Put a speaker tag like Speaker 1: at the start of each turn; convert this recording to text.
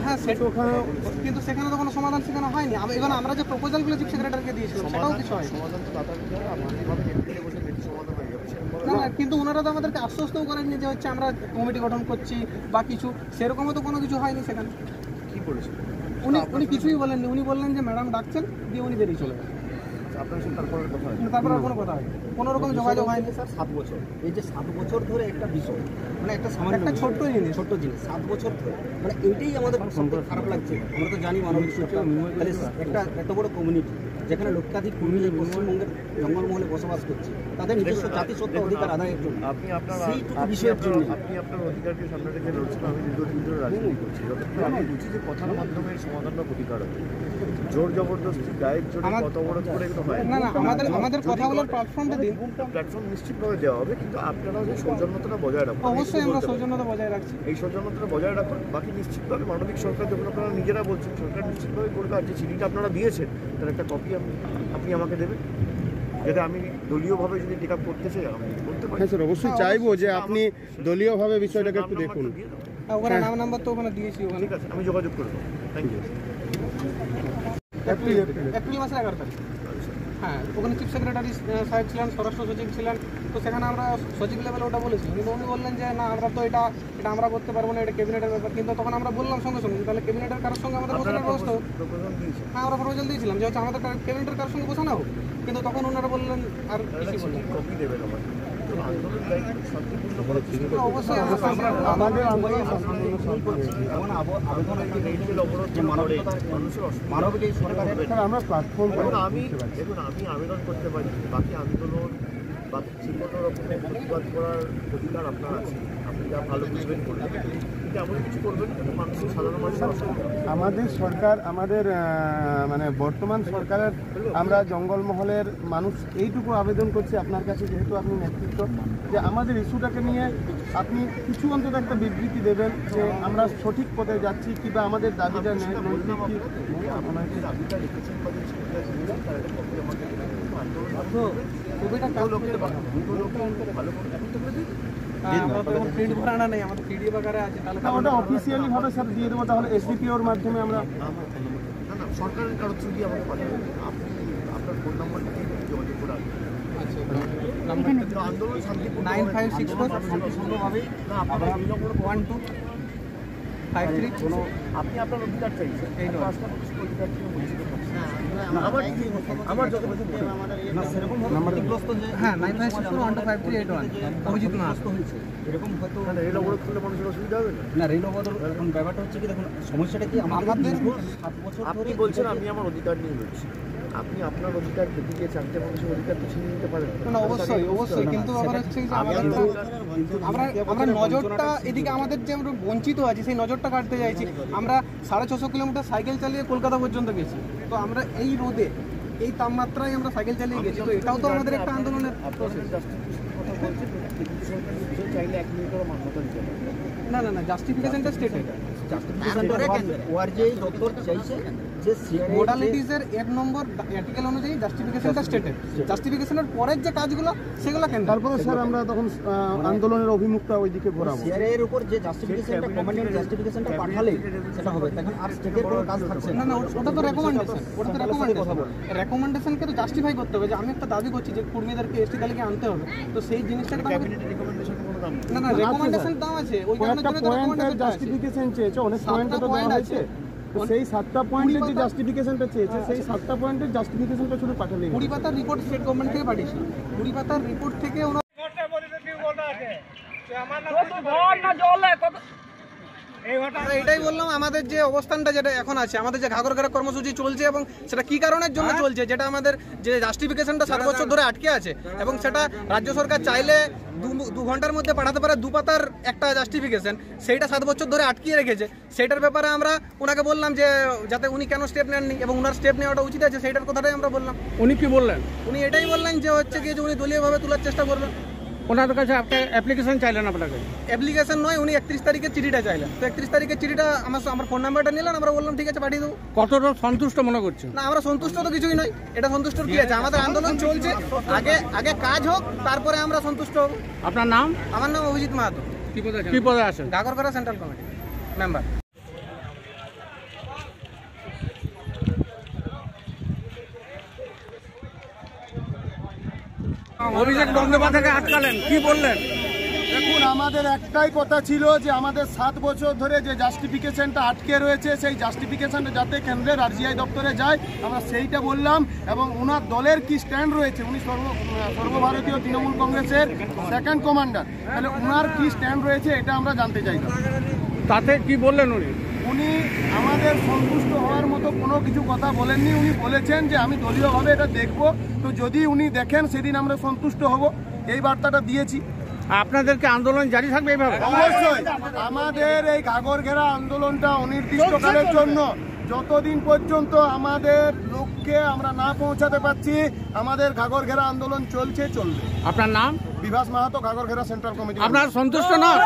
Speaker 1: হ্যাঁ, কিন্তু সেখানে তো কোনো সমাধান সেখানে হয়নি। এখন আমরা যে প্রপোজালগুলো চিফ সেক্রেটারিকে দিয়েছিলাম সেটাও কিছু হয় না। কিন্তু ওনারা তো আমাদেরকে আশ্বস্তও করেননি যে হচ্ছে আমরা কমিটি গঠন করছি বা কিছু, সেরকমও তো কোনো কিছু হয়নি। সেখানে
Speaker 2: কি বলেছিল
Speaker 1: উনি কিছুই বলেননি। উনি বললেন যে ম্যাডাম ডাকছেন, দিয়ে উনি বেরিয়ে চলে গেলেন।
Speaker 2: আপনার সাথে
Speaker 1: তারপর আর কোনো কথা হয়নি, কোনো রকম যোগাযোগ হয়নি।
Speaker 3: স্যার 7 বছর, এই যে 7 বছর ধরে একটা বিষয়, মানে একটা সামান্য একটা ছোট্ট জিনিস 7 বছর ধরে, মানে এইটাই আমাদের সবথেকে খারাপ লাগছে। আমরা তো জানি মানবিক সরকার একটা এত বড় কমিউনিটি যেখানে লক্ষাধিক কর্মী পশ্চিমবঙ্গের জঙ্গলমহলে বসবাস করছে, তাদের নিজস্ব জাতিসত্ত্বা অধিকার আদায়ের জন্য সেইটুকু বিষয়ের জন্য
Speaker 2: আপনি আপনার অধিকারকে সামনে রেখে লড়ছেন। আমি দীর্ঘদিন ধরে রাজনীতি করছি, যতক্ষণ আমি বুঝি যে কথার মাধ্যমে সমাধান বা প্রতিকার হবে। জোর জবরদস্তি গায়ের জোরে কত অবরোধ করে এগুলো হয়
Speaker 1: না। আমাদের কথা বলার প্ল্যাটফর্মটা দিন।
Speaker 2: প্ল্যাটফর্ম নিশ্চিতভাবে দেওয়া হবে, কিন্তু আপনারা যে সৌজন্যতাটা বজায় রাখুন।
Speaker 1: অবশ্যই আমরা সৌজন্যতা বজায় রাখছি,
Speaker 2: এই সৌজন্যতাটা বজায় রাখুন। বাকি নিশ্চিতভাবে মানবিক সরকার যখন আপনারা নিজেরা বলছেন, সরকার নিশ্চিতভাবে করবে। আর যে চিঠিটা আপনারা দিয়েছেন তার একটা কপি আপনি আমাকে দেবেন, যাতে আমি দলীয়ভাবে যদি টেক আপ করতে চাই আমি করতে পারি।
Speaker 4: হ্যাঁ স্যার, অবশ্যই চাইবো যে আপনি দলীয়ভাবে বিষয়টাকে একটু দেখুন।
Speaker 1: ওখানে নাম নাম্বার তো ওখানে দিয়েছি, ওখানে
Speaker 2: ঠিক আছে, আমি যোগাযোগ করবো। Thank you.
Speaker 1: এপ্রিল মাসের 11 তারিখ। হ্যাঁ, ওখানে চিফ সেক্রেটারি সাহেব ছিলেন, স্বরাষ্ট্র সচিব ছিলেন। তো সেখানে আমরা সচিব লেভেলে ওটা বলেছি, কিন্তু উনি বললেন যে না, আমরা তো এটা আমরা করতে পারবো না, এটা ক্যাবিনেটের ব্যাপার। কিন্তু তখন আমরা বললাম সঙ্গে সঙ্গে তাহলে ক্যাবিনেটের কারোর সঙ্গে আমাদের বসানোর ব্যবস্থা হোক। হ্যাঁ, আমরা প্রপোজাল দিয়েছিলাম যে হচ্ছে আমাদের ক্যাবিনেটের কারোর সঙ্গে বসানো হোক, কিন্তু তখন ওনারা বললেন আর কিছু বললেন। অবশ্যই
Speaker 3: মানবিক এই সরকারের
Speaker 4: আমরা প্ল্যাটফর্ম
Speaker 2: আমি আবেদন করতে পারি। বাকি আন্দোলন বাকি যে কোনো রকমের প্রতিবাদ করার অধিকার আপনার আছে, আপনি যা ভালো বুঝবেন করবেন, কিন্তু এমন কিছু করবেন মানুষের সাধারণ মানুষের অসুবিধা।
Speaker 4: আমাদের সরকার, আমাদের মানে বর্তমান সরকারের আমরা জঙ্গলমহলের মানুষ এইটুকু আবেদন করছি আপনার কাছে, যেহেতু আপনি নেতৃত্ব, যে আমাদের ইস্যুটাকে নিয়ে আপনি কিছু অন্তত একটা বিবৃতি দেবেন যে আমরা সঠিক পথে যাচ্ছি, কিংবা আমাদের দাবিটা নৈতিক কি
Speaker 2: দাবিটা রেখেছেন বা যে তার একটা কপি আমাকে
Speaker 4: ওটা অফিসিয়ালি ভাবে স্যার দিয়ে দেবো, তাহলে এসডিপিওর মাধ্যমে আমরা
Speaker 2: সরকারের কারো থ্রু দিয়ে আমাকে পাঠাবেন। আপনি আপনার ফোন নাম্বারটা দিয়ে যোগাযোগ করে আন্দোলন শান্তিপূর্ণ
Speaker 1: 9564
Speaker 2: না আপনারা 1253 আপনি আপনার অধিকার চাইছেন। আমার যত
Speaker 1: হ্যাঁ 9564125381 অভিজিৎ না
Speaker 3: এরকম হয়তো
Speaker 2: রেল অবরোধ করলে মানুষের অসুবিধা হবে
Speaker 3: না। রেল অবরোধ এখন ব্যাপারটা হচ্ছে কি, দেখুন সমস্যাটা কি, আমাদের 7 বছর
Speaker 2: আপনি বলছেন আমি আমার অধিকার নিয়ে লড়ছি। আপনি আপনার অধিকার পেতে গিয়ে চারটে মানুষের অধিকার তো ছিনিয়ে নিতে পারেন
Speaker 1: না। অবশ্যই কিন্তু আবার হচ্ছে যে আমরা নজরটা এদিকে আমাদের যে আমরা বঞ্চিত আছি সেই নজরটা কাটতে চাইছি। আমরা 650 কিলোমিটার সাইকেল চালিয়ে কলকাতা পর্যন্ত গেছি। তো আমরা এই রোদে এই তাপমাত্রায় আমরা সাইকেল চালিয়ে গেছি, তো এটাও তো আমাদের একটা আন্দোলনের প্রসেস।
Speaker 2: চাইলে 1 মিনিটেরও মান্যতা দিতে পারে
Speaker 1: না, জাস্টিফিকেশনটা স্টেটেড। মোডালিটিসের 1 নম্বর আর্টিকেল অনুযায়ী জাস্টিফিকেশনটা স্টেটেড। জাস্টিফিকেশনের পরের যে কাজগুলো সেগুলো কেন,
Speaker 4: তারপরে স্যার আমরা তখন আন্দোলনের অভিমুখটা ওইদিকে ঘোরাবো।
Speaker 3: এর উপর যে জাস্টিফিকেশনটা কমান্ডেন্ট জাস্টিফিকেশনটা পাঠালে সেটা হবে, তখন আর স্টেটের কোনো কাজ থাকছে
Speaker 1: না। ওটা তো রেকমেন্ডেশন, রেকমেন্ডেশনকে তো জাস্টিফাই করতে হবে যে আমি একটা দাবি করছি যে কুর্মীদেরকে এসটি তালিকায় আনতে হবে। তো সেই জিনিসটাকে না রেকমেন্ডেশন দাও আছে, ওই কারণে
Speaker 4: জাস্টিফিকেশন চেয়েছে, অনেক পয়েন্টে তো দেওয়া হয়েছে। সেই 7টা পয়েন্টের যে জাস্টিফিকেশনটা চেয়েছে, সেই 7টা পয়েন্টের জাস্টিফিকেশনটা শুধু পাঠালেই
Speaker 1: 20 পাতার রিপোর্ট স্টেট গভর্নমেন্ট থেকে পাঠিয়েছি। 20 পাতার রিপোর্ট থেকে এটাই বললাম, আমাদের যে অবস্থানটা যেটা এখন আছে, আমাদের যে ঘাগরঘাটা কর্মসূচি চলছে এবং সেটা কি কারণের জন্য চলছে, যেটা আমাদের যে জাস্টিফিকেশনটা 7 বছর ধরে আটকে আছে এবং সেটা রাজ্য সরকার চাইলে 2 ঘন্টার মধ্যে পাঠাতে পারে 2 পাতার একটা জাস্টিফিকেশন, সেইটা 7 বছর ধরে আটকিয়ে রেখেছে। সেইটার ব্যাপারে আমরা ওনাকে বললাম যে যাতে উনি কেন স্টেপ নেননি এবং ওনার স্টেপ নেওয়াটা উচিত আছে, সেইটার কথাটাই আমরা বললাম।
Speaker 4: উনি কি বললেন?
Speaker 1: উনি এটাই বললেন যে হচ্ছে কি যে উনি দলীয়ভাবে তোলার চেষ্টা করবেন।
Speaker 5: ওনাদের কাছে আপনি অ্যাপ্লিকেশন চাইলেন আপনাকে?
Speaker 1: অ্যাপ্লিকেশন নয়, উনি 31 তারিখের চিঠিটা চাইলেন। তো 31 তারিখের চিঠিটা আমার ফোন নাম্বারটা নিলেন, আমরা বললাম ঠিক আছে পাঠিয়ে দেবো।
Speaker 5: কতটা সন্তুষ্ট মনে করছে?
Speaker 1: না, আমরা সন্তুষ্ট তো কিছুই নয়। এটা সন্তুষ্টর কি আছে? আমাদের আন্দোলন চলছে, আগে কাজ হোক, তারপরে আমরা সন্তুষ্ট হব।
Speaker 5: আপনার নাম?
Speaker 1: আমার নাম অভিজিৎ মাহাতো,
Speaker 5: কি পদে আছেন?
Speaker 1: ঘাগরঘাটা সেন্ট্রাল কমিটি মেম্বার।
Speaker 5: অভিষেক বন্দ্যোপাধ্যায়কে আটকালেন, কি বললেন?
Speaker 4: দেখুন, আমাদের একটাই কথা ছিল যে আমাদের 7 বছর ধরে যে জাস্টিফিকেশনটা আটকে রয়েছে, সেই জাস্টিফিকেশনটা যাতে কেন্দ্রের আরজিআই দপ্তরে যায়, আমরা সেইটা বললাম। এবং ওনার দলের কি স্ট্যান্ড রয়েছে, উনি সর্বভারতীয় তৃণমূল কংগ্রেসের সেকেন্ড কমান্ডার, তাহলে ওনার কি স্ট্যান্ড রয়েছে এটা আমরা জানতে চাইলাম।
Speaker 5: তাতে কি বললেন উনি?
Speaker 4: উনি আমাদের সন্তুষ্ট হওয়ার মতো কোনো কিছু কথা বলেননি। উনি বলেছেন যে আমি দলীয়ভাবে এটা দেখব, তো যদি উনি দেখেন সেদিন আমরা সন্তুষ্ট হব, এই বার্তাটা দিয়েছি।
Speaker 5: আপনাদেরকে আন্দোলন জারি থাকবে এইভাবে?
Speaker 4: অবশ্যই আমাদের এই ঘাগরঘেরা আন্দোলনটা অনির্দিষ্টকালের জন্য, যতদিন পর্যন্ত আমাদের লক্ষ্যে আমরা না পৌঁছাতে পারছি, আমাদের ঘাগরঘেরা আন্দোলন চলবে।
Speaker 5: আপনার নাম?
Speaker 4: Bibhas Mahato, Ghagarghera central committee.
Speaker 5: আপনার সন্তুষ্ট নন?